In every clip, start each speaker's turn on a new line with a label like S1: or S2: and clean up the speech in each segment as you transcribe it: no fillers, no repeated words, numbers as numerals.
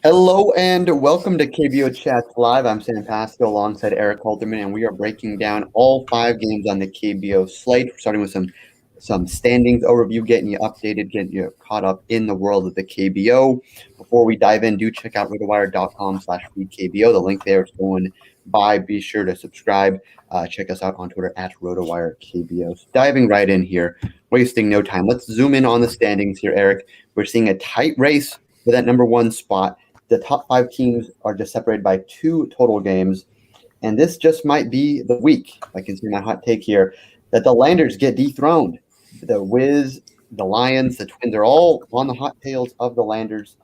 S1: Hello and welcome to KBO Chats Live. I'm Sam Pasco alongside Erik Halterman, and we are breaking down all 5 games on the KBO slate, starting with some standings overview, getting you updated, getting you caught up in the world of the KBO. Before we dive in, do check out rotowire.com/feedkbo. The link there is going by. Be sure to subscribe. Check us out on Twitter at RotoWireKBO. So diving right in here, wasting no time. Let's zoom in on the standings here, Erik. We're seeing a tight race for that number one spot. The top 5 teams are just separated by 2 total games. And this just might be the week, I can see my hot take here, that the Landers get dethroned. The Wiz, the Lions, the Twins are all on the hot tails of the Landers.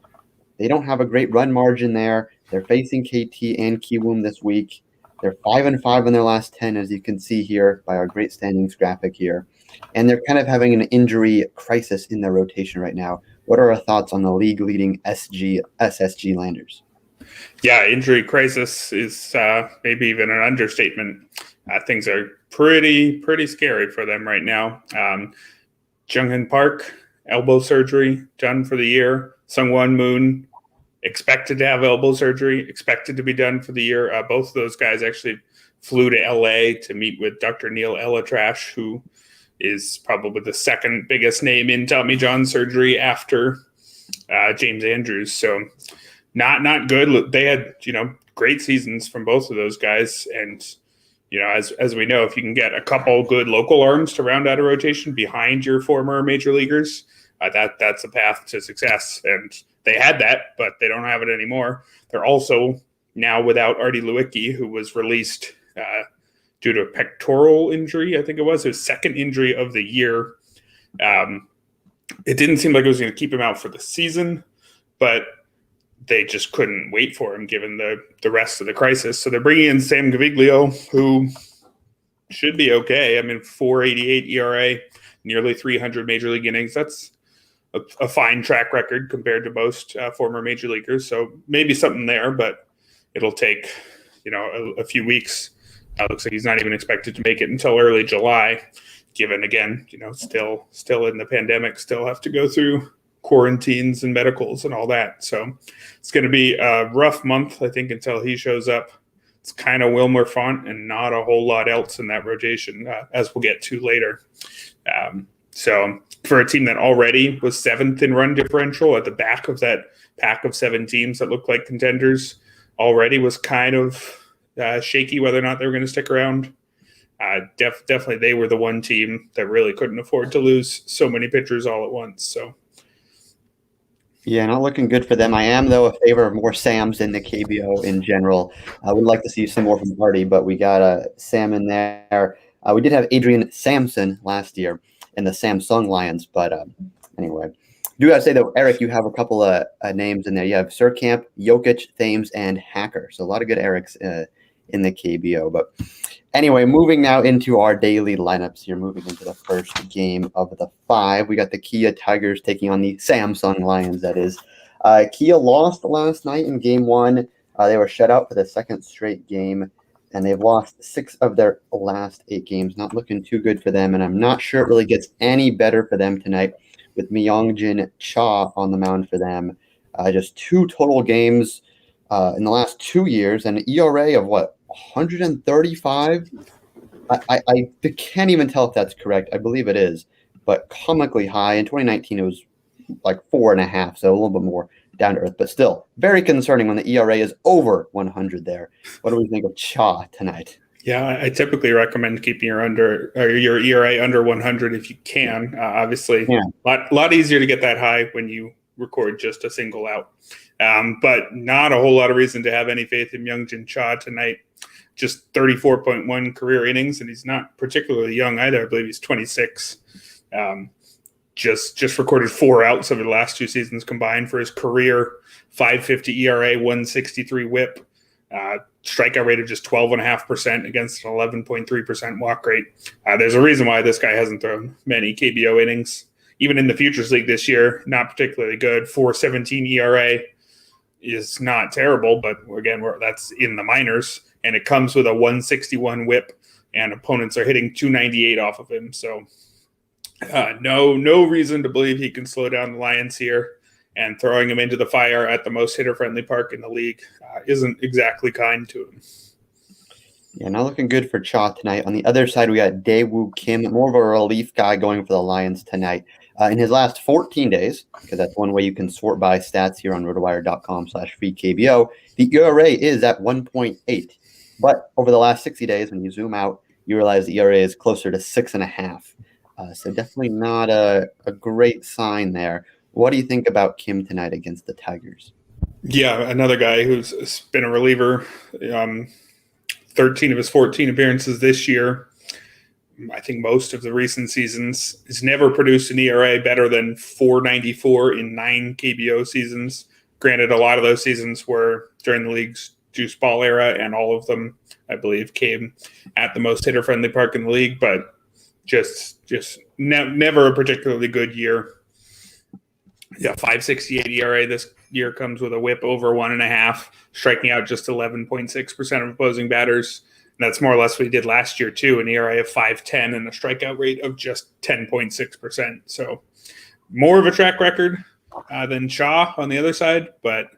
S1: They don't have a great run margin there. They're facing KT and Kiwoom this week. They're 5-5 in their last 10, as you can see here by our great standings graphic here. And they're kind of having an injury crisis in their rotation right now. What are our thoughts on the league-leading SSG Landers?
S2: Yeah, injury crisis is maybe even an understatement. Things are pretty scary for them right now. Junghyun Park, elbow surgery done for the year. Sungwon Moon, expected to have elbow surgery, expected to be done for the year. Both of those guys actually flew to LA to meet with Dr. Neil Elatrash, who is probably the second biggest name in Tommy John surgery after James Andrews. So not good. They had, great seasons from both of those guys. And, as we know, if you can get a couple good local arms to round out a rotation behind your former major leaguers, that's a path to success. And they had that, but they don't have it anymore. They're also now without Artie Lewicki, who was released due to a pectoral injury, I think it was his second injury of the year. It didn't seem like it was going to keep him out for the season, but they just couldn't wait for him given the rest of the crisis. So they're bringing in Sam Gaviglio, who should be okay. I mean, 4.88 ERA, nearly 300 major league innings. That's a fine track record compared to most former major leaguers. So maybe something there, but it'll take, a few weeks. Looks like he's not even expected to make it until early July, given, again, still in the pandemic, still have to go through quarantines and medicals and all that. So it's going to be a rough month, I think, until he shows up. It's kind of Wilmer Font and not a whole lot else in that rotation, as we'll get to later. So for a team that already was 7th in run differential at the back of that pack of 7 teams that looked like contenders, already was kind of shaky whether or not they were going to stick around. Definitely they were the one team that really couldn't afford to lose so many pitchers all at once. So
S1: yeah, not looking good for them. I am, though, a favor of more Sams in the KBO in general. I would like to see some more from Party, but we got Sam in there. We did have Adrian Sampson last year in the Samsung Lions, but anyway. Do gotta say, though, Erik, you have a couple of names in there. You have Surkamp, Jokic, Thames, and Hacker. So a lot of good Eriks in the KBO. But anyway, moving now into our daily lineups here, moving into the first game of the 5. We got the Kia Tigers taking on the Samsung Lions, that is. Kia lost last night in game 1. They were shut out for the second straight game, and they've lost 6 of their last 8 games. Not looking too good for them, and I'm not sure it really gets any better for them tonight with Myongjin Cha on the mound for them. Just 2 total games in the last 2 years, and an ERA of 135? I can't even tell if that's correct. I believe it is, but comically high. In 2019, it was like 4.5, so a little bit more down to earth, but still very concerning when the ERA is over 100 there. What do we think of Cha tonight?
S2: Yeah, I typically recommend keeping your ERA under 100 if you can. Obviously, a lot easier to get that high when you record just a single out. But not a whole lot of reason to have any faith in Myongjin Cha tonight. Just 34.1 career innings, and he's not particularly young either. I believe he's 26. Just recorded 4 outs over the last 2 seasons combined for his career. 5.50 ERA, 163 WHIP. Strikeout rate of just 12.5% against an 11.3% walk rate. There's a reason why this guy hasn't thrown many KBO innings. Even in the Futures League this year, not particularly good. 4.17 ERA is not terrible, but again, that's in the minors, and it comes with a 161 WHIP, and opponents are hitting 298 off of him. So no reason to believe he can slow down the Lions here. and throwing him into the fire at the most hitter-friendly park in the league isn't exactly kind to him.
S1: Yeah, not looking good for Cha tonight. On the other side, we got Daewoo Kim, more of a relief guy going for the Lions tonight. In his last 14 days, because that's one way you can sort by stats here on rotowire.com/free-KBO, the ERA is at 1.8. But over the last 60 days, when you zoom out, you realize the ERA is closer to 6.5. So definitely not a great sign there. What do you think about Kim tonight against the Tigers?
S2: Yeah, another guy who's been a reliever. 13 of his 14 appearances this year. I think most of the recent seasons. He's never produced an ERA better than 4.94 in 9 KBO seasons. Granted, a lot of those seasons were during the league's juice ball era, and all of them, I believe, came at the most hitter-friendly park in the league, but just never a particularly good year. Yeah, 5.68 ERA this year comes with a whip over 1.5, striking out just 11.6% of opposing batters. And that's more or less what he did last year, too, an ERA of 5.10 and a strikeout rate of just 10.6%. So more of a track record than Shaw on the other side. But,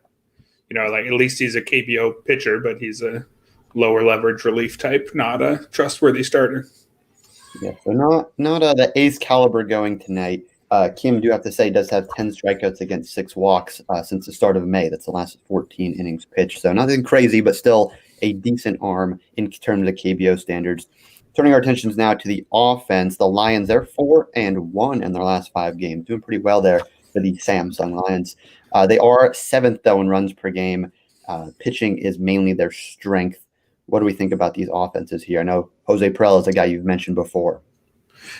S2: like at least he's a KBO pitcher, but he's a lower leverage relief type, not a trustworthy starter.
S1: Yeah, so not the ace caliber going tonight. Kim, do have to say, does have 10 strikeouts against 6 walks since the start of May. That's the last 14 innings pitched. So nothing crazy, but still a decent arm in terms of KBO standards. Turning our attentions now to the offense, the Lions, they're 4-1 in their last 5 games. Doing pretty well there for the Samsung Lions. They are 7th, though, in runs per game. Pitching is mainly their strength. What do we think about these offenses here? I know Jose Perella is a guy you've mentioned before.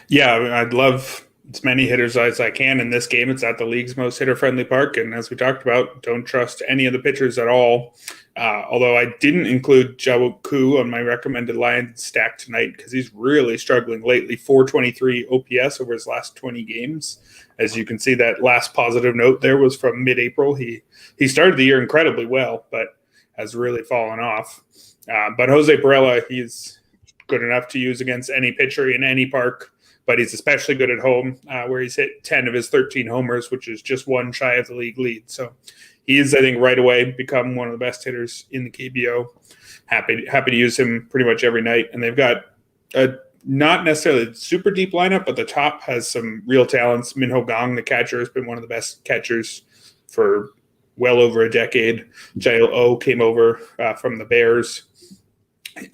S2: Yeah, I'd love as many hitters as I can in this game. It's at the league's most hitter-friendly park, and as we talked about, don't trust any of the pitchers at all. Although I didn't include Jawook Koo on my recommended Lions stack tonight because he's really struggling lately. 423 OPS over his last 20 games. As you can see, that last positive note there was from mid-April. He started the year incredibly well, but has really fallen off. But Jose Perella, he's good enough to use against any pitcher in any park, but he's especially good at home, where he's hit 10 of his 13 homers, which is just one shy of the league lead. So he is, I think, right away become one of the best hitters in the KBO. Happy to use him pretty much every night. And they've got a not necessarily super deep lineup, but the top has some real talents. Minho Gong, the catcher, has been one of the best catchers for well over a decade. Jail O came over from the Bears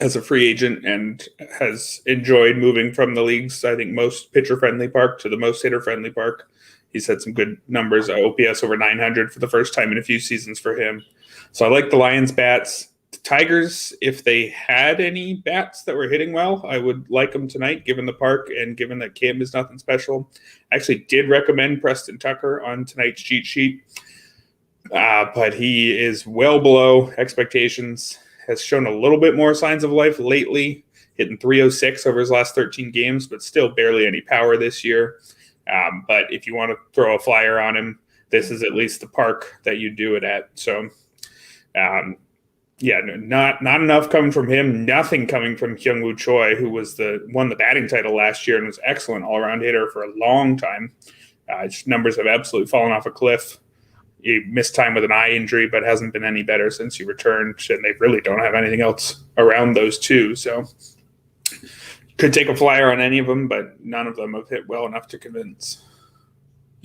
S2: as a free agent and has enjoyed moving from the league's, I think, most pitcher-friendly park to the most hitter-friendly park. He's had some good numbers, OPS over 900 for the first time in a few seasons for him. So I like the Lions bats. The Tigers, if they had any bats that were hitting well, I would like them tonight, given the park and given that Kim is nothing special. I actually did recommend Preston Tucker on tonight's cheat sheet, but he is well below expectations. Has shown a little bit more signs of life lately, hitting 306 over his last 13 games, but still barely any power this year. But if you want to throw a flyer on him, this is at least the park that you do it at. So, not enough coming from him. Nothing coming from Kyung-Woo Choi, who won the batting title last year and was excellent all-around hitter for a long time. His numbers have absolutely fallen off a cliff. He missed time with an eye injury, but hasn't been any better since he returned, and they really don't have anything else around those two. So could take a flyer on any of them, but none of them have hit well enough to convince.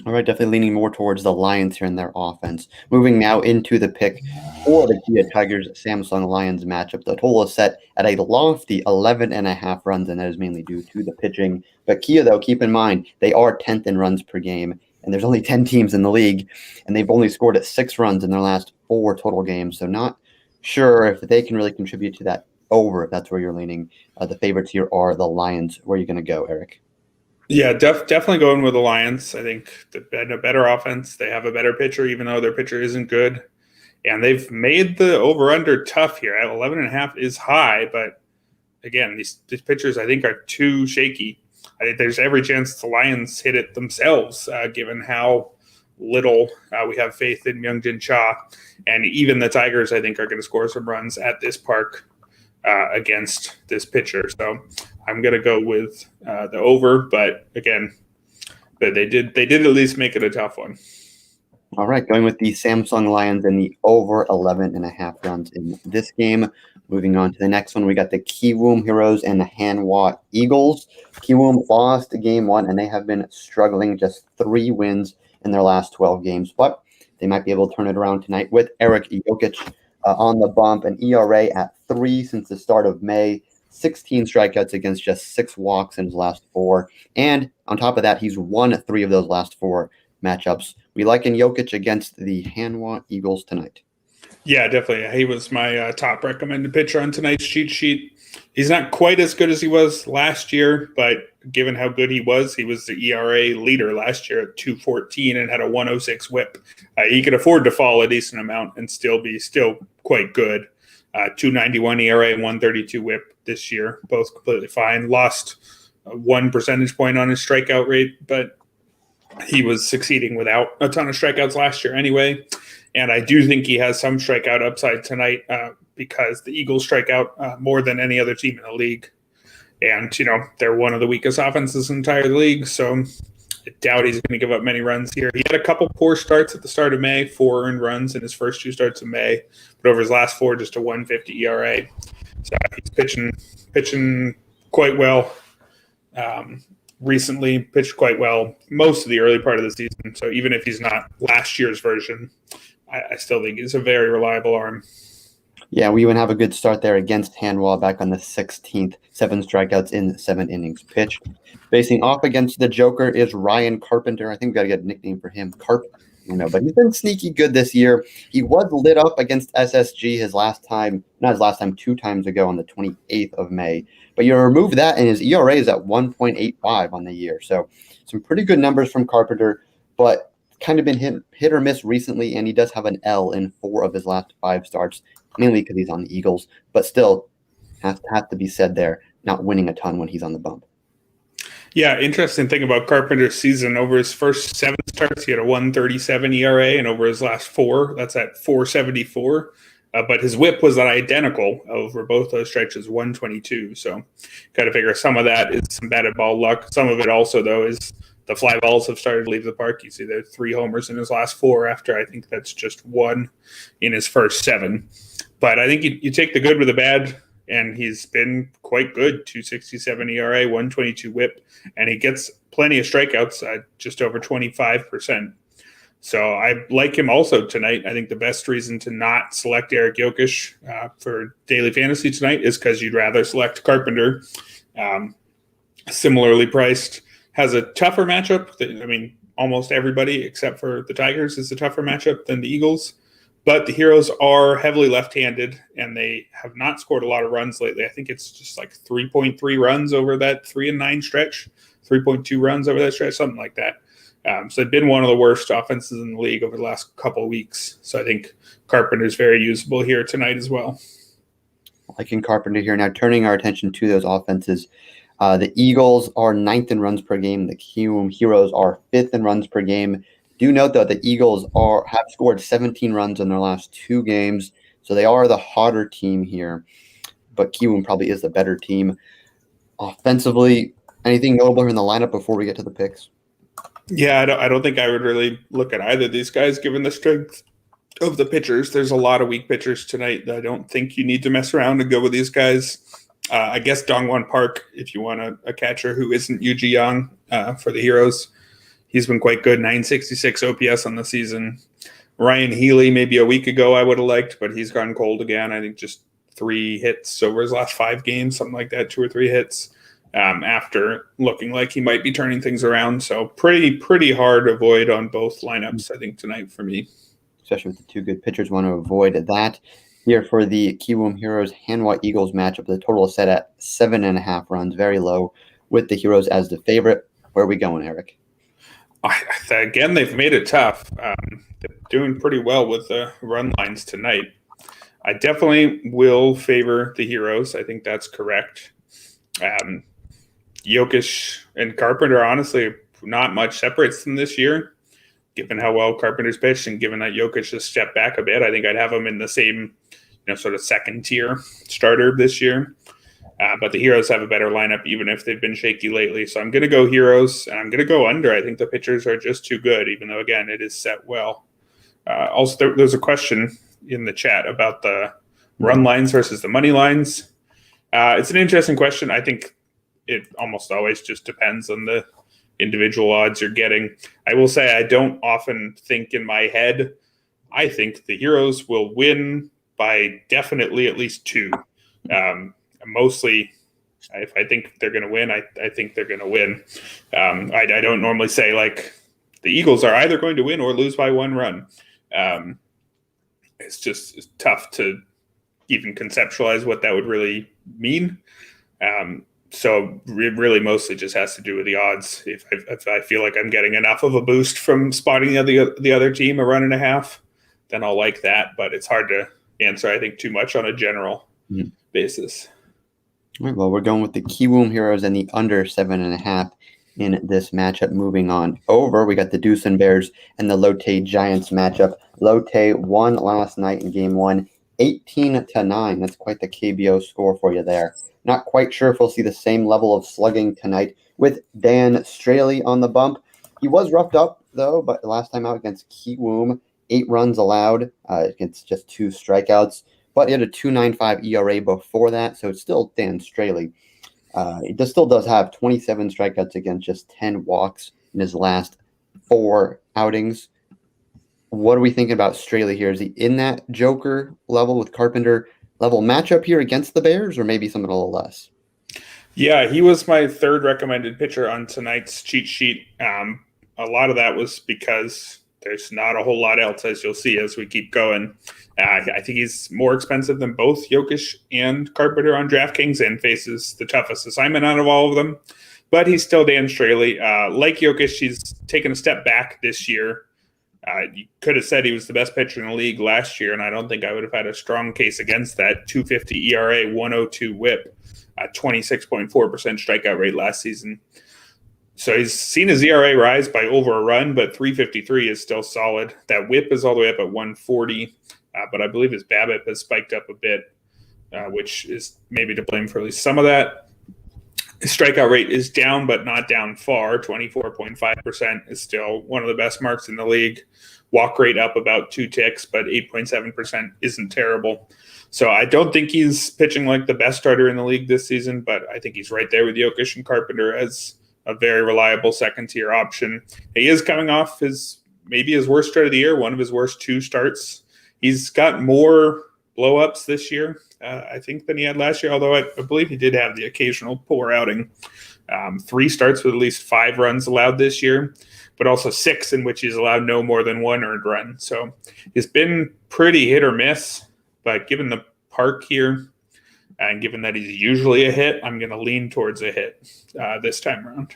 S1: All right, definitely leaning more towards the Lions here in their offense. Moving now into the pick for the Kia Tigers Samsung Lions matchup. The total is set at a lofty 11.5 runs, and that is mainly due to the pitching. But Kia, though, keep in mind, they are 10th in runs per game, and there's only 10 teams in the league, and they've only scored at 6 runs in their last 4 total games. So not sure if they can really contribute to that over, if that's where you're leaning. The favorites here are the Lions. Where are you going to go, Erik?
S2: Yeah, definitely going with the Lions. I think they've been a better offense. They have a better pitcher, even though their pitcher isn't good. And they've made the over-under tough here. At 11.5 is high, but again, these pitchers, I think, are too shaky. I think there's every chance the Lions hit it themselves, given how little we have faith in Myungjin Cha. And even the Tigers, I think, are going to score some runs at this park against this pitcher. So I'm going to go with the over. But again, they did at least make it a tough one.
S1: All right, going with the Samsung Lions and the over 11.5 runs in this game. Moving on to the next one, we got the Kiwoom Heroes and the Hanwha Eagles. Kiwoom lost game one, and they have been struggling, just 3 wins in their last 12 games. But they might be able to turn it around tonight with Erik on the bump, an ERA at 3 since the start of May, 16 strikeouts against just 6 walks in his last 4. And on top of that, he's won 3 of those last 4 matchups. We liken Jokic against the Hanwha Eagles tonight.
S2: Yeah, definitely. He was my top recommended pitcher on tonight's cheat sheet. He's not quite as good as he was last year, but given how good he was the ERA leader last year at 2.14 and had a 1.06 whip. He could afford to fall a decent amount and still be quite good. 2.91 ERA and 1.32 whip this year, both completely fine. Lost 1 percentage point on his strikeout rate, but he was succeeding without a ton of strikeouts last year anyway. And I do think he has some strikeout upside tonight because the Eagles strike out more than any other team in the league. And, they're one of the weakest offenses in the entire league. So I doubt he's going to give up many runs here. He had a couple poor starts at the start of May, 4 earned runs in his first 2 starts of May. But over his last 4, just a 1.50 ERA. So he's pitching quite well. Recently pitched quite well most of the early part of the season. So even if he's not last year's version, I still think he's a very reliable arm.
S1: Yeah, we even have a good start there against Hanwha back on the 16th. 7 strikeouts in 7 innings pitched. Facing off against the Joker is Ryan Carpenter. I think we've got to get a nickname for him, Carp. But he's been sneaky good this year. He was lit up against SSG not his last time, 2 times ago on the 28th of May. But you remove that, and his ERA is at 1.85 on the year. So some pretty good numbers from Carpenter, but kind of been hit or miss recently, and he does have an L in 4 of his last 5 starts, mainly because he's on the Eagles. But still, has to be said there, not winning a ton when he's on the bump.
S2: Yeah, interesting thing about Carpenter's season. Over his first 7 starts, he had a 1.37 ERA, and over his last 4, that's at 4.74. But his whip was identical over both those stretches, 1.22. So got to figure some of that is some batted ball luck. Some of it also, though, is the fly balls have started to leave the park. You see there are 3 homers in his last 4 after I think that's just 1 in his first 7. But I think you take the good with the bad, and he's been quite good, 2.67 ERA, 1.22 whip, and he gets plenty of strikeouts, just over 25%. So I like him also tonight. I think the best reason to not select Erik for daily fantasy tonight is because you'd rather select Carpenter. Similarly priced, has a tougher matchup. Almost everybody except for the Tigers is a tougher matchup than the Eagles. But the Heroes are heavily left-handed, and they have not scored a lot of runs lately. I think it's just like 3.3 runs over that 3-9 stretch, 3.2 runs over that stretch, something like that. So they've been one of the worst offenses in the league over the last couple of weeks. So I think Carpenter's very usable here tonight as well.
S1: Liking Carpenter here. Now turning our attention to those offenses. The Eagles are 9th in runs per game. The Kiwoom Heroes are 5th in runs per game. Do note, though, the Eagles have scored 17 runs in their last 2 games. So they are the hotter team here. But Kiwoom probably is the better team. Offensively, anything notable in the lineup before we get to the picks?
S2: Yeah, I don't think I would really look at either of these guys given the strength of the pitchers. There's a lot of weak pitchers tonight that I don't think you need to mess around and go with these guys. I guess Dongwon Park, if you want a catcher who isn't Yuji Yang for the Heroes. He's been quite good, 966 OPS on the season. Ryan Healy, maybe a week ago I would have liked, but he's gone cold again. I think just 3 hits over his last 5 games, something like that, 2 or 3 hits. After looking like he might be turning things around. So pretty hard to avoid on both lineups, I think, tonight for me.
S1: Especially with the 2 good pitchers, want to avoid that. Here for the Kiwoom Heroes Hanwha Eagles matchup, the total is set at 7.5 runs, very low, with the Heroes as the favorite. Where are we going, Erik?
S2: Again, they've made it tough. They're doing pretty well with the run lines tonight. I definitely will favor the Heroes. I think that's correct. Jokic and Carpenter, honestly, not much separates them this year, given how well Carpenter's pitched and given that Jokic has stepped back a bit. I think I'd have him in the same, sort of second-tier starter this year. But the Heroes have a better lineup, even if they've been shaky lately. So I'm going to go Heroes, and I'm going to go under. I think the pitchers are just too good, even though, again, it is set well. Also, there's a question in the chat about the run lines versus the money lines. It's an interesting question. I think it almost always just depends on the individual odds you're getting. I will say I don't often think in my head. I think the Heroes will win by definitely at least 2. Mostly, if I think they're going to win, I think they're going to win. I don't normally say like the Eagles are either going to win or lose by 1 run. It's tough to even conceptualize what that would really mean. So it really mostly just has to do with the odds. If I feel like I'm getting enough of a boost from spotting the other team a run and a half, then I'll like that. But it's hard to answer, I think, too much on a general basis.
S1: All right, well, we're going with the Kiwoom Heroes and the under 7.5 in this matchup. Moving on over, we got the Deucin Bears and the Lotte Giants matchup. Lotte won last night in game 1, 18-9. That's quite the KBO score for you there. Not quite sure if we'll see the same level of slugging tonight with Dan Straley on the bump. He was roughed up, though, but last time out against Kiwoom, 8 runs allowed against just 2 strikeouts. But he had a 2.95 ERA before that, so it's still Dan Straley. He still does have 27 strikeouts against just 10 walks in his last 4 outings. What are we thinking about Straley here? Is he in that Joker level with Carpenter level matchup here against the Bears, or maybe something a little less?
S2: Yeah, he was my 3rd recommended pitcher on tonight's cheat sheet. A lot of that was because there's not a whole lot else, as you'll see as we keep going. I think he's more expensive than both Jokic and Carpenter on DraftKings and faces the toughest assignment out of all of them. But he's still Dan Straley. Like Jokic, he's taken a step back this year. You could have said he was the best pitcher in the league last year, and I don't think I would have had a strong case against that. 2.50 ERA, 1.02 WHIP, 26.4% strikeout rate last season. So he's seen his ERA rise by over a run, but 3.53 is still solid. That WHIP is all the way up at 1.40, but I believe his BABIP has spiked up a bit, which is maybe to blame for at least some of that. His strikeout rate is down, but not down far. 24.5% is still one of the best marks in the league. Walk rate up about 2 ticks, but 8.7% isn't terrible. So I don't think he's pitching like the best starter in the league this season, but I think he's right there with Jokic and Carpenter as a very reliable second-tier option. He is coming off maybe his worst start of the year, one of his worst 2 starts. He's got more blow-ups this year, I think, than he had last year, although I believe he did have the occasional poor outing. 3 starts with at least 5 runs allowed this year, but also 6 in which he's allowed no more than 1 earned run. So he's been pretty hit or miss, but given the park here, and given that he's usually a hit, I'm going to lean towards a hit this time around.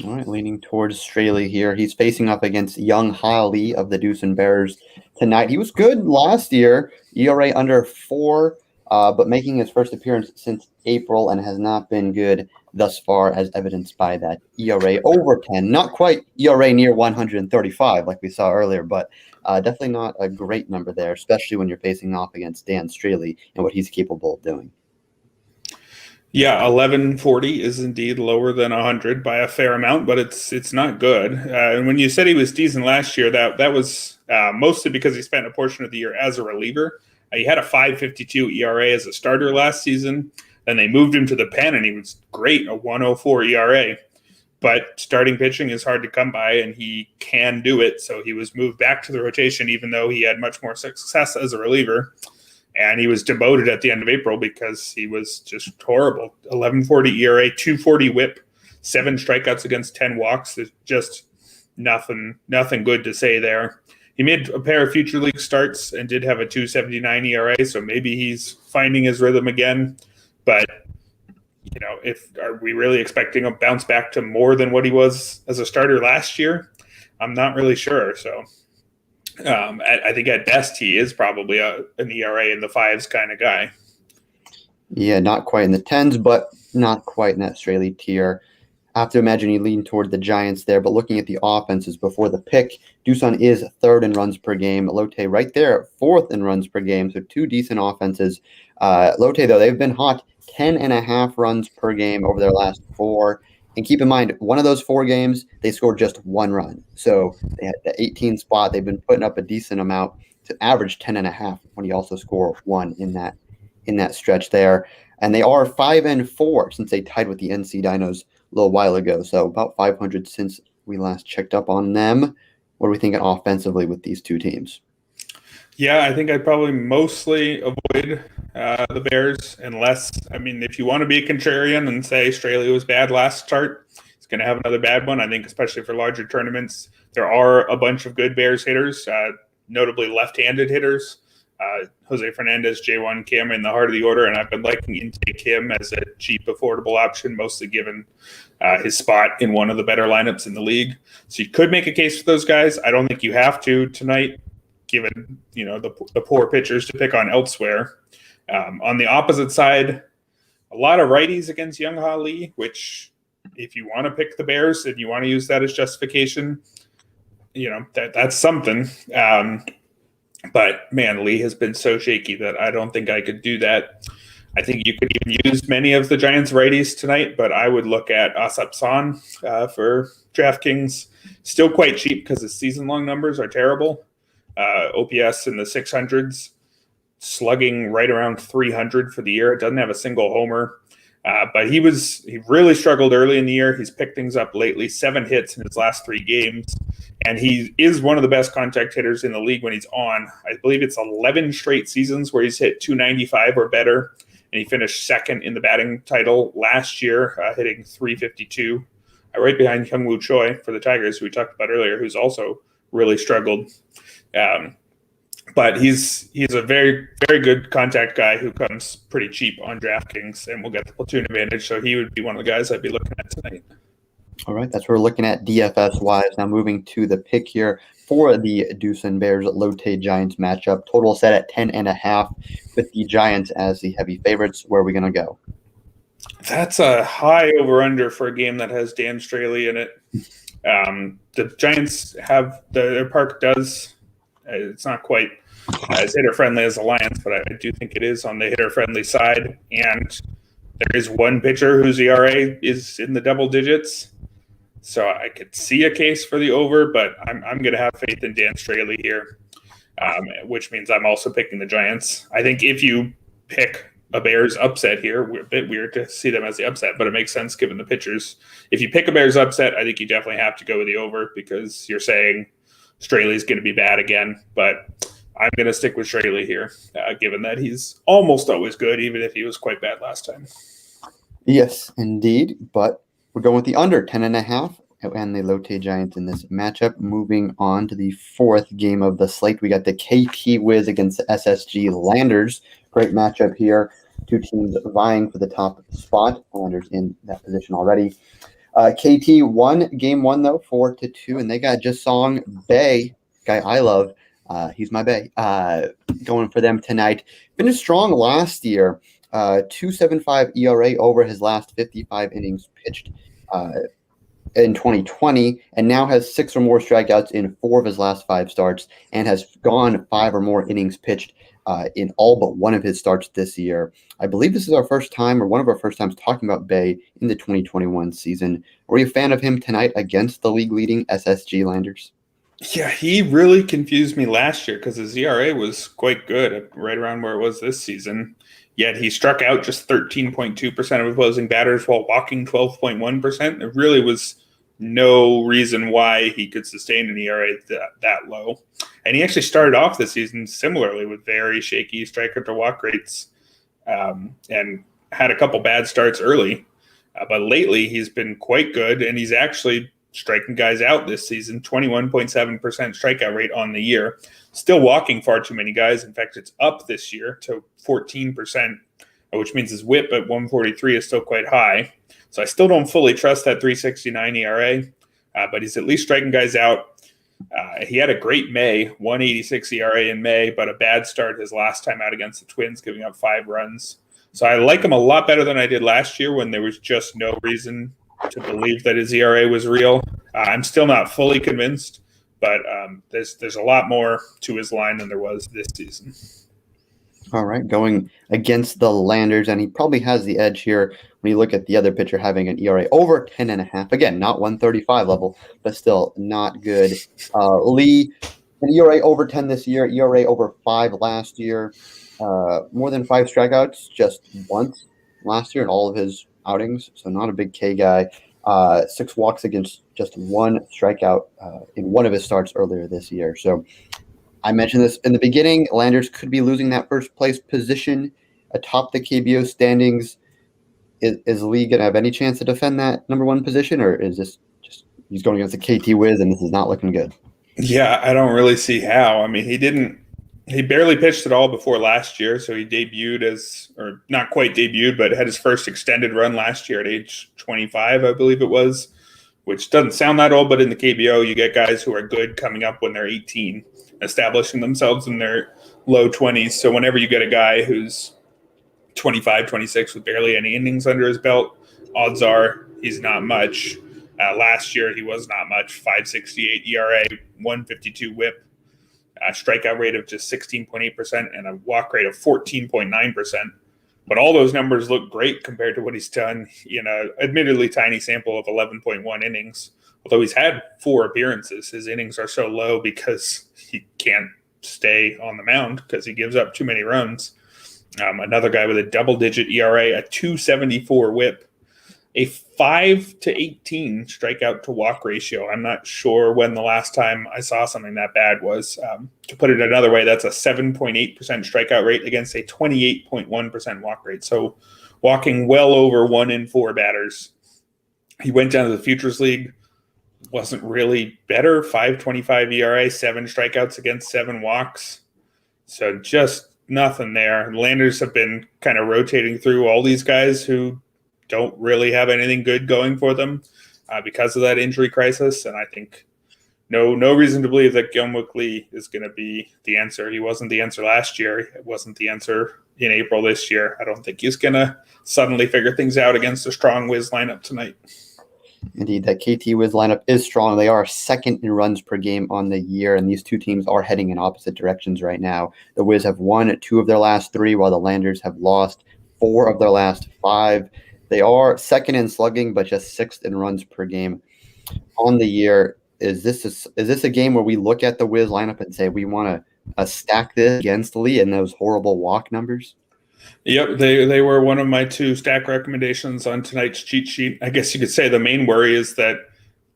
S1: All right, leaning towards Straley here. He's facing up against Young Holly of the Deucin Bears tonight. He was good last year, ERA under 4, but making his first appearance since April and has not been good thus far, as evidenced by that ERA over 10. Not quite ERA near 135 like we saw earlier, but definitely not a great number there, especially when you're facing off against Dan Straley and what he's capable of doing.
S2: Yeah, 1140 is indeed lower than 100 by a fair amount, but it's not good. And when you said he was decent last year, that was mostly because he spent a portion of the year as a reliever. He had a 5.52 ERA as a starter last season. Then they moved him to the pen, and he was great, a 1.04 ERA. But starting pitching is hard to come by, and he can do it. So he was moved back to the rotation, even though he had much more success as a reliever. And he was demoted at the end of April because he was just horrible. 11.40 ERA, 2.40 WHIP, 7 strikeouts against 10 walks. There's just nothing good to say there. He made a pair of future league starts and did have a 2.79 ERA, so maybe he's finding his rhythm again. But are we really expecting a bounce back to more than what he was as a starter last year? I'm not really sure. So I think at best he is probably an ERA in the 5s kind of guy.
S1: Yeah, not quite in the 10s, but not quite in that Straley tier. I have to imagine he leaned toward the Giants there, but looking at the offenses before the pick, Deucin is 3rd in runs per game. Lotte right there at 4th in runs per game, so 2 decent offenses. Lotte, though, they've been hot, 10.5 runs per game over their last 4. And keep in mind, one of those 4 games, they scored just 1 run. So they had the 18 spot. They've been putting up a decent amount to average 10.5 when you also score 1 in that stretch there. And they are 5-4 since they tied with the NC Dinos a little while ago. So about 500 since we last checked up on them. What are we thinking offensively with these two teams?
S2: Yeah, I think I'd probably mostly avoid the Bears unless, if you want to be a contrarian and say Australia was bad last start, it's going to have another bad one. I think especially for larger tournaments, there are a bunch of good Bears hitters, notably left-handed hitters. Jose Fernandez, J1 Kim in the heart of the order, and I've been liking Intake Kim as a cheap, affordable option, mostly given his spot in one of the better lineups in the league. So you could make a case for those guys. I don't think you have to tonight, given the poor pitchers to pick on elsewhere. On the opposite side, a lot of righties against Young-Ha Lee, which if you want to pick the Bears and you want to use that as justification, that's something. But man, Lee has been so shaky that I don't think I could do that. I think you could even use many of the Giants righties tonight, but I would look at Asap San for DraftKings. Still quite cheap because his season-long numbers are terrible. OPS in the 600s, slugging right around 300 for the year. It doesn't have a single homer. But he really struggled early in the year. He's picked things up lately, 7 hits in his last 3 games. And he is one of the best contact hitters in the league when he's on. I believe it's 11 straight seasons where he's hit 295 or better. And he finished second in the batting title last year, hitting 352. Right behind Hyung-Woo Choi for the Tigers, who we talked about earlier, who's also really struggled. But he's a very, very good contact guy who comes pretty cheap on DraftKings and will get the platoon advantage. So he would be one of the guys I'd be looking at tonight.
S1: All right, that's what we're looking at DFS-wise. Now moving to the pick here for the Deucin Bears Lotte Giants matchup. Total set at 10.5 with the Giants as the heavy favorites. Where are we going to go?
S2: That's a high over-under for a game that has Dan Straley in it. The Giants have their park does. It's not quite as hitter-friendly as the Lions, but I do think it is on the hitter-friendly side. And there is one pitcher whose ERA is in the double digits. So I could see a case for the over, but I'm going to have faith in Dan Straley here, which means I'm also picking the Giants. I think if you pick a Bears upset here, we're a bit weird to see them as the upset, but it makes sense given the pitchers. If you pick a Bears upset, I think you definitely have to go with the over because you're saying Straley's going to be bad again, but I'm going to stick with Straley here, given that he's almost always good, even if he was quite bad last time.
S1: Yes, indeed, but we're going with the under 10.5 and the Lotte Giants in this matchup. Moving on to the 4th game of the slate, we got the KT Wiz against the SSG Landers. Great matchup here. 2 teams vying for the top spot. Landers in that position already. KT won game 1 though, 4-2, and they got Jasong Bay, guy I love. He's my Bay. Going for them tonight. Finished strong last year. 2.75 ERA over his last 55 innings pitched in 2020, and now has 6 or more strikeouts in 4 of his last 5 starts, and has gone 5 or more innings pitched in all but one of his starts this year. I believe this is our first time, or one of our first times, talking about Bay in the 2021 season. Were you a fan of him tonight against the league-leading SSG Landers?
S2: Yeah, he really confused me last year because his ERA was quite good, right around where it was this season. Yet he struck out just 13.2% of opposing batters while walking 12.1%. There really was no reason why he could sustain an ERA that low. And he actually started off the season similarly with very shaky strikeout to walk rates and had a couple bad starts early. But lately he's been quite good, and he's actually striking guys out this season, 21.7% strikeout rate on the year. Still walking far too many guys. In fact, it's up this year to 14%, which means his whip at 143 is still quite high. So I still don't fully trust that 3.69 ERA, but he's at least striking guys out. He had a great May, 1.86 ERA in May, but a bad start his last time out against the Twins, giving up 5 runs. So I like him a lot better than I did last year when there was just no reason to believe that his ERA was real. I'm still not fully convinced, but there's a lot more to his line than there was this season.
S1: All right, going against the Landers, and he probably has the edge here when you look at the other pitcher having an ERA over 10.5. Again, not 135 level, but still not good. Lee, an ERA over 10 this year, ERA over 5 last year. More than 5 strikeouts just once last year in all of his outings, so not a big K guy. 6 walks against just 1 strikeout in one of his starts earlier this year. So I mentioned this in the beginning. Landers could be losing that first place position atop the KBO standings. Is Lee going to have any chance to defend that number 1 position, or is this just he's going against the KT Wiz and this is not looking good?
S2: Yeah, I don't really see how. I mean, he barely pitched at all before last year, so he debuted or not quite debuted, but had his first extended run last year at age 25, I believe it was, which doesn't sound that old, but in the KBO, you get guys who are good coming up when they're 18, establishing themselves in their low 20s. So whenever you get a guy who's 25, 26 with barely any innings under his belt, odds are he's not much. Last year, he was not much. 568 ERA, 152 whip, a strikeout rate of just 16.8%, and a walk rate of 14.9%. But all those numbers look great compared to what he's done in a admittedly tiny sample of 11.1 innings. Although he's had 4 appearances, his innings are so low because he can't stay on the mound because he gives up too many runs. Another guy with a double-digit ERA, a 274 whip, a 5-18 strikeout to walk ratio. I'm not sure when the last time I saw something that bad was. To put it another way, that's a 7.8% strikeout rate against a 28.1% walk rate. So walking well over 1 in 4 batters. He went down to the Futures League, wasn't really better. 5.25 ERA, 7 strikeouts against 7 walks. So just nothing there. Landers have been kind of rotating through all these guys who don't really have anything good going for them because of that injury crisis. And I think no reason to believe that Gilmwook Lee is going to be the answer. He wasn't the answer last year. It wasn't the answer in April this year. I don't think he's going to suddenly figure things out against a strong Wiz lineup tonight.
S1: Indeed, that KT Wiz lineup is strong. They are second in runs per game on the year, and these two teams are heading in opposite directions right now. The Wiz have won 2 of their last 3, while the Landers have lost 4 of their last 5. They are second in slugging, but just 6th in runs per game on the year. Is this a game where we look at the Wiz lineup and say we want to stack this against Lee and those horrible walk numbers?
S2: Yep, they were one of my 2 stack recommendations on tonight's cheat sheet. I guess you could say the main worry is that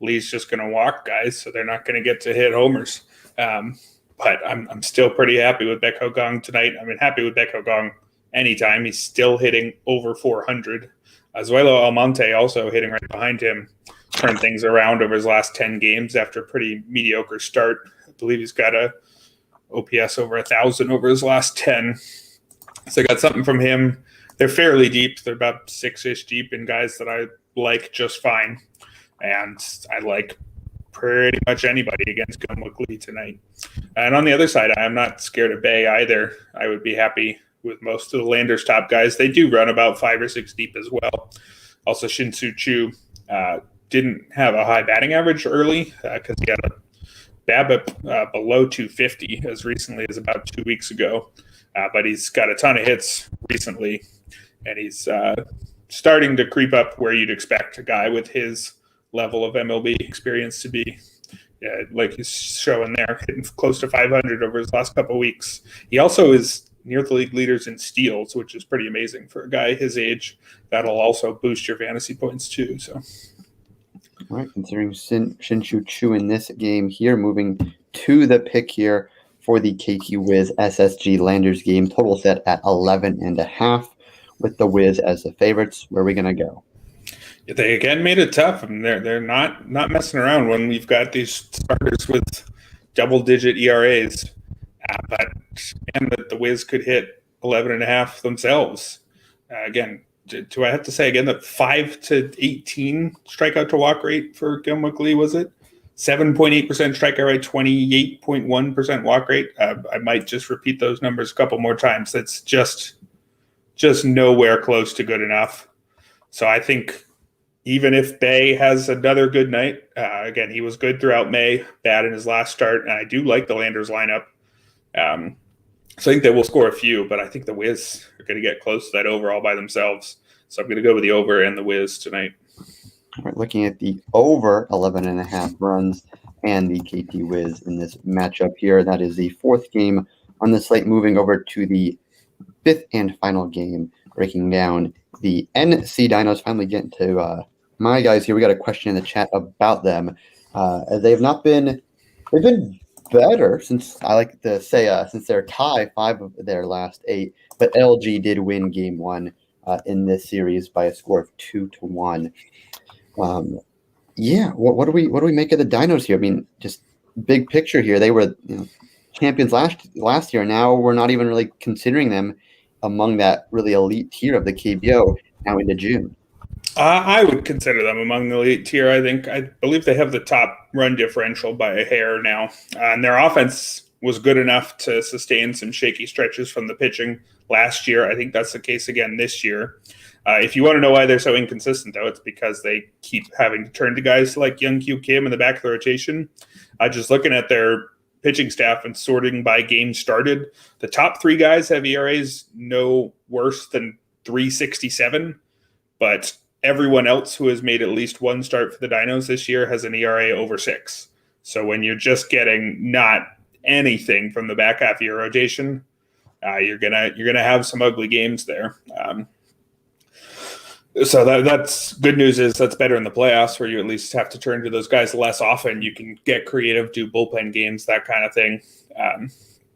S2: Lee's just going to walk guys, so they're not going to get to hit homers. But I'm still pretty happy with Baek Gong tonight. I mean, happy with Baek Gong anytime. He's still hitting over 400. Azuelo Almonte also hitting right behind him, turned things around over his last 10 games after a pretty mediocre start. I believe he's got a OPS over 1,000 over his last 10. So I got something from him. They're fairly deep. They're about 6-ish deep in guys that I like just fine. And I like pretty much anybody against Gilmwook Lee tonight. And on the other side, I'm not scared of Bay either. I would be happy with most of the Landers' top guys. They do run about 5 or 6 deep as well. Also, Shin-Soo Choo didn't have a high batting average early because he had a BABIP below 250 as recently as about 2 weeks ago. But he's got a ton of hits recently, and he's starting to creep up where you'd expect a guy with his level of MLB experience to be. Yeah, like he's showing there, hitting close to 500 over his last couple of weeks. He also is near the league leaders in steals, which is pretty amazing for a guy his age. That'll also boost your fantasy points too. So,
S1: all right, considering Shin-Soo Choo in this game here, moving to the pick here for the KT Wiz SSG Landers game, total set at 11.5 with the Wiz as the favorites. Where are we going to go?
S2: They again made it tough. I mean, they're not messing around when we've got these starters with double-digit ERAs. But and the Wiz could hit 11.5 themselves. Again, do I have to say again that 5-18 strikeout to walk rate for Gilmwook Lee, was it? 7.8% strikeout rate, 28.1% walk rate. I might just repeat those numbers a couple more times. That's just nowhere close to good enough. So I think even if Bay has another good night, again, he was good throughout May, bad in his last start, and I do like the Landers lineup. So I think they will score a few, but I think the Wiz are going to get close to that overall by themselves. So I'm going to go with the over and the Wiz tonight.
S1: We're looking at the over 11.5 runs and the KT Wiz in this matchup here. That is the fourth game on the slate, moving over to the fifth and final game, breaking down the NC Dinos. Finally getting to my guys here. We got a question in the chat about them. They've been better since, I like to say, since they're tie 5 of their last 8, but LG did win game 1 in this series by a score of 2-1. What do we make of the Dinos here? I mean, just big picture here. They were champions last year. Now we're not even really considering them among that really elite tier of the KBO now into June.
S2: I would consider them among the elite tier. I believe they have the top run differential by a hair now, and their offense was good enough to sustain some shaky stretches from the pitching last year. I think that's the case again this year. If you want to know why they're so inconsistent, though, it's because they keep having to turn to guys like Young Kyu Kim in the back of the rotation. Just looking at their pitching staff and sorting by game started, the top 3 guys have ERAs no worse than 3.67, but everyone else who has made at least one start for the Dinos this year has an ERA over 6. So when you're just getting not anything from the back half of your rotation, you're gonna have some ugly games there. So that's good news. Is that's better in the playoffs, where you at least have to turn to those guys less often. You can get creative, do bullpen games, that kind of thing.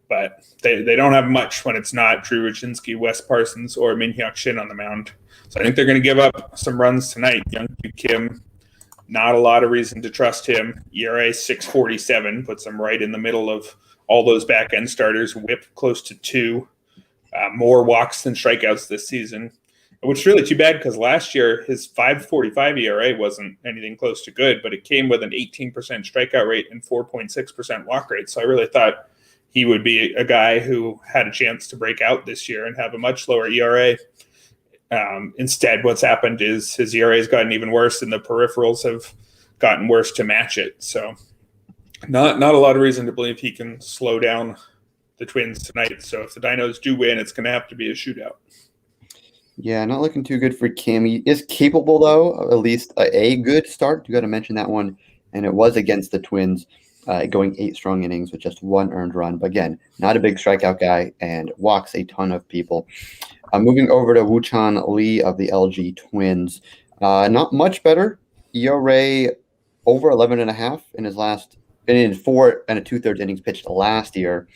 S2: But they don't have much when it's not Drew Rachinski, Wes Parsons, or Min-Hyuk Shin on the mound. So I think they're going to give up some runs tonight. Young Kyu Kim, not a lot of reason to trust him. ERA 6.47 puts him right in the middle of all those back end starters. Whip close to 2, more walks than strikeouts this season. Which is really too bad, because last year his 5.45 ERA wasn't anything close to good, but it came with an 18% strikeout rate and 4.6% walk rate. So I really thought he would be a guy who had a chance to break out this year and have a much lower ERA. Instead, what's happened is his ERA has gotten even worse, and the peripherals have gotten worse to match it. So not a lot of reason to believe he can slow down the Twins tonight. So if the Dinos do win, it's going to have to be a shootout.
S1: Yeah, not looking too good for Kim. He is capable, though, of at least a good start. You got to mention that one. And it was against the Twins, going 8 strong innings with just 1 earned run. But again, not a big strikeout guy and walks a ton of people. Moving over to Woo-Chan Lee of the LG Twins. Not much better. ERA over 11.5 in 4 and 2/3 innings pitched last year,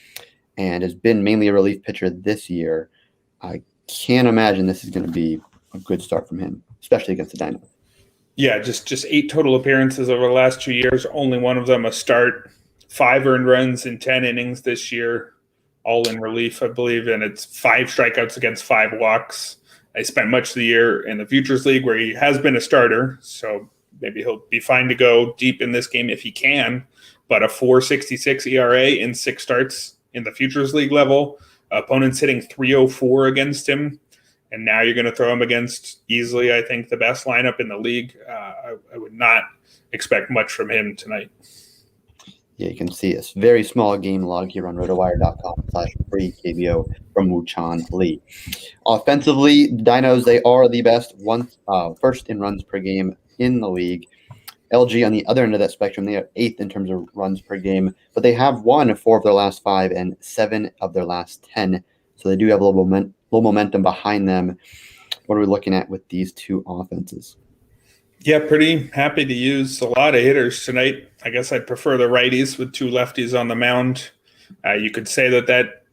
S1: and has been mainly a relief pitcher this year. I can't imagine this is going to be a good start from him, especially against the Dinos.
S2: Yeah, just 8 total appearances over the last 2 years. Only one of them a start. 5 earned runs in 10 innings this year, all in relief, I believe, and it's 5 strikeouts against 5 walks. I spent much of the year in the Futures League, where he has been a starter, so maybe he'll be fine to go deep in this game if he can. But a 4.66 ERA in 6 starts in the Futures League level. Opponents hitting 304 against him, and now you're going to throw him against easily, I think, the best lineup in the league. I would not expect much from him tonight.
S1: Yeah, you can see a very small game log here on RotoWire.com/free KBO from Woo-Chan Lee. Offensively, the Dinos, they are the best, first in runs per game in the league. LG on the other end of that spectrum, they are 8th in terms of runs per game, but they have won 4 of their last 5 and 7 of their last 10. So they do have a little momentum behind them. What are we looking at with these 2 offenses?
S2: Yeah, pretty happy to use a lot of hitters tonight. I guess I'd prefer the righties with 2 lefties on the mound. You could say that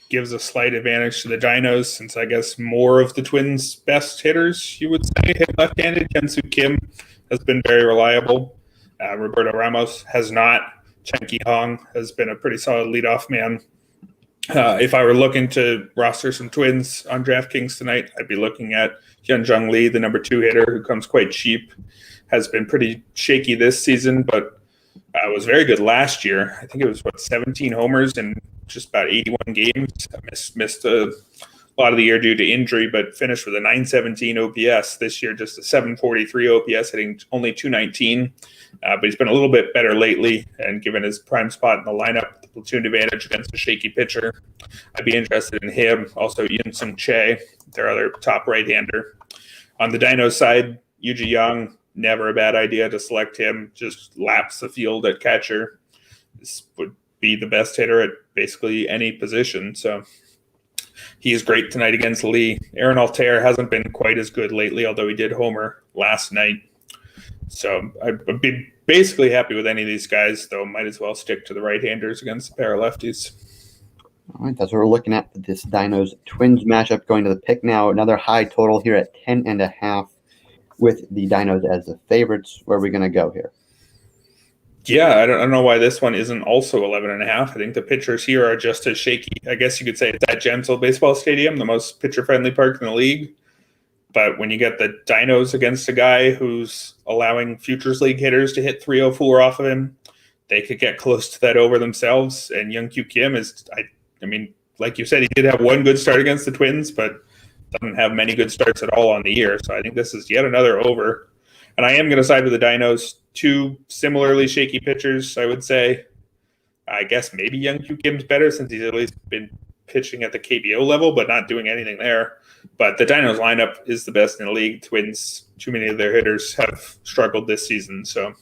S2: gives a slight advantage to the Dinos, since I guess more of the Twins' best hitters, you would say, hit left-handed. Kensu Kim has been very reliable. Roberto Ramos has not. Chen Ki Hong has been a pretty solid leadoff man. If I were looking to roster some Twins on DraftKings tonight, I'd be looking at Hyun-Jung Lee, the number 2 hitter, who comes quite cheap. Has been pretty shaky this season, but was very good last year. I think it was, 17 homers in just about 81 games. I missed a lot of the year due to injury, but finished with a 917 OPS this year, just a 743 OPS, hitting only 219. But he's been a little bit better lately, and given his prime spot in the lineup, the platoon advantage against a shaky pitcher. I'd be interested in him. Also, Yun-Sung Che, their other top right-hander. On the Dinos side, Yuji Young, never a bad idea to select him. Just laps the field at catcher. This would be the best hitter at basically any position. So he is great tonight against Lee. Aaron Altair hasn't been quite as good lately, although he did homer last night. So I'd be basically happy with any of these guys, though might as well stick to the right-handers against the pair of lefties.
S1: All right, that's what we're looking at, this Dinos Twins matchup. Going to the pick now, another high total here at 10.5 with the Dinos as the favorites. Where are we going to go here?
S2: Yeah, I don't know why this one isn't also 11.5. I think the pitchers here are just as shaky. I guess you could say it's at Gensel Baseball Stadium, the most pitcher-friendly park in the league. But when you get the Dinos against a guy who's allowing Futures League hitters to hit 304 off of him, they could get close to that over themselves. And Young-Kyu Kim is, I mean, like you said, he did have one good start against the Twins, but doesn't have many good starts at all on the year. So I think this is yet another over. And I am going to side with the Dinos. Two similarly shaky pitchers, I would say. I guess maybe Young-Kyu Kim's better since he's at least been pitching at the KBO level, but not doing anything there. But the Dinos lineup is the best in the league. Twins, too many of their hitters have struggled this season. So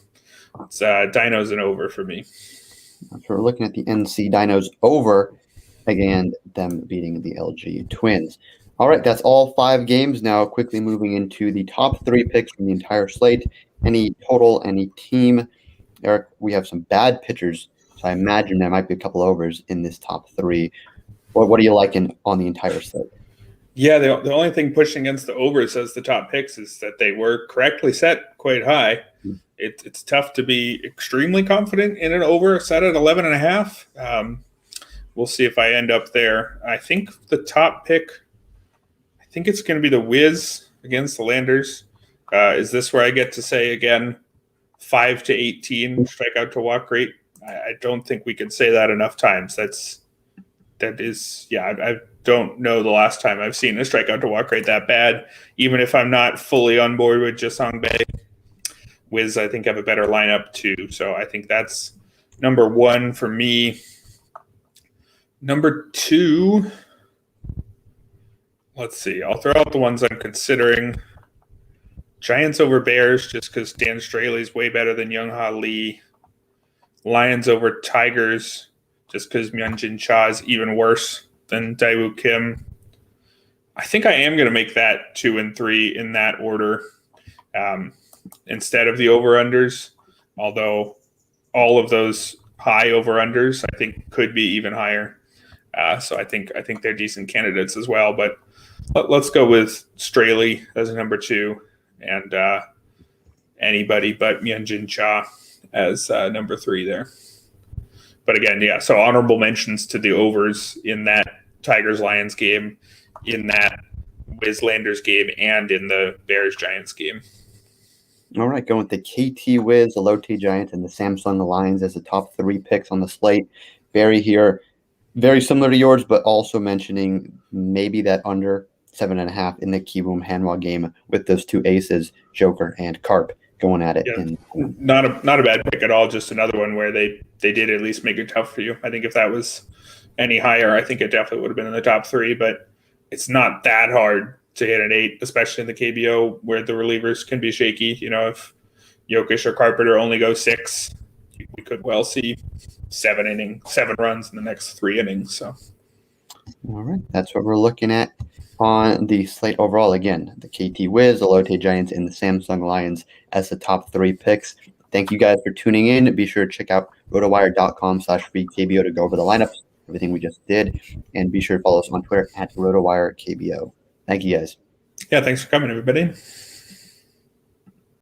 S2: it's Dinos and over for me.
S1: So we're looking at the NC Dinos over, again, them beating the LG Twins. All right, that's all 5 games. Now quickly moving into the top 3 picks from the entire slate. Any total, any team. Erik, we have some bad pitchers, so I imagine there might be a couple overs in this top 3. What are you liking on the entire slate?
S2: Yeah, the only thing pushing against the overs as the top picks is that they were correctly set quite high. It's tough to be extremely confident in an over set at 11.5. We'll see if I end up there. I think the top pick, I think it's going to be the Wiz against the Landers. Is this where I get to say again 5 to 18 strikeout to walk rate? I don't think we can say that enough times. I don't know the last time I've seen a strikeout to walk rate that bad, even if I'm not fully on board with Jasong Bay. Wiz, I think, have a better lineup too. So I think that's number 1 for me. Number 2, let's see. I'll throw out the ones I'm considering. Giants over Bears, just because Dan Straley's way better than Young-Ha Lee. Lions over Tigers, just because Myunjin Cha is even worse than Daewoo Kim. I think I am going to make that 2 and 3 in that order instead of the over-unders, although all of those high over-unders I think could be even higher. So I think they're decent candidates as well. But let's go with Straley as a number 2 and anybody but Myunjin Cha as number 3 there. But again, yeah, so honorable mentions to the overs in that Tigers-Lions game, in that Wiz-Landers game, and in the Bears-Giants game.
S1: All right, going with the KT Wiz, the Lotte Giants, and the Samsung Lions as the top 3 picks on the slate. Barry here, very similar to yours, but also mentioning maybe that under 7.5 in the Kiwoom Hanwha game with those 2 aces, Joker and Carp, going at it.
S2: Yeah, not a bad pick at all. Just another one where they did at least make it tough for you. I think if that was any higher, I think it definitely would have been in the top 3. But it's not that hard to hit an 8, especially in the KBO where the relievers can be shaky. You know, if Jokic or Carpenter only go 6, we could well see 7 runs in the next 3 innings. So,
S1: all right, that's what we're looking at on the slate overall. Again, the KT Wiz, the Lotte Giants, and the Samsung Lions as the top 3 picks. Thank you guys for tuning in. Be sure to check out rotowire.com/freekbo to go over the lineups, everything we just did. And be sure to follow us on Twitter at RotoWireKBO. Thank you guys.
S2: Yeah, thanks for coming, everybody.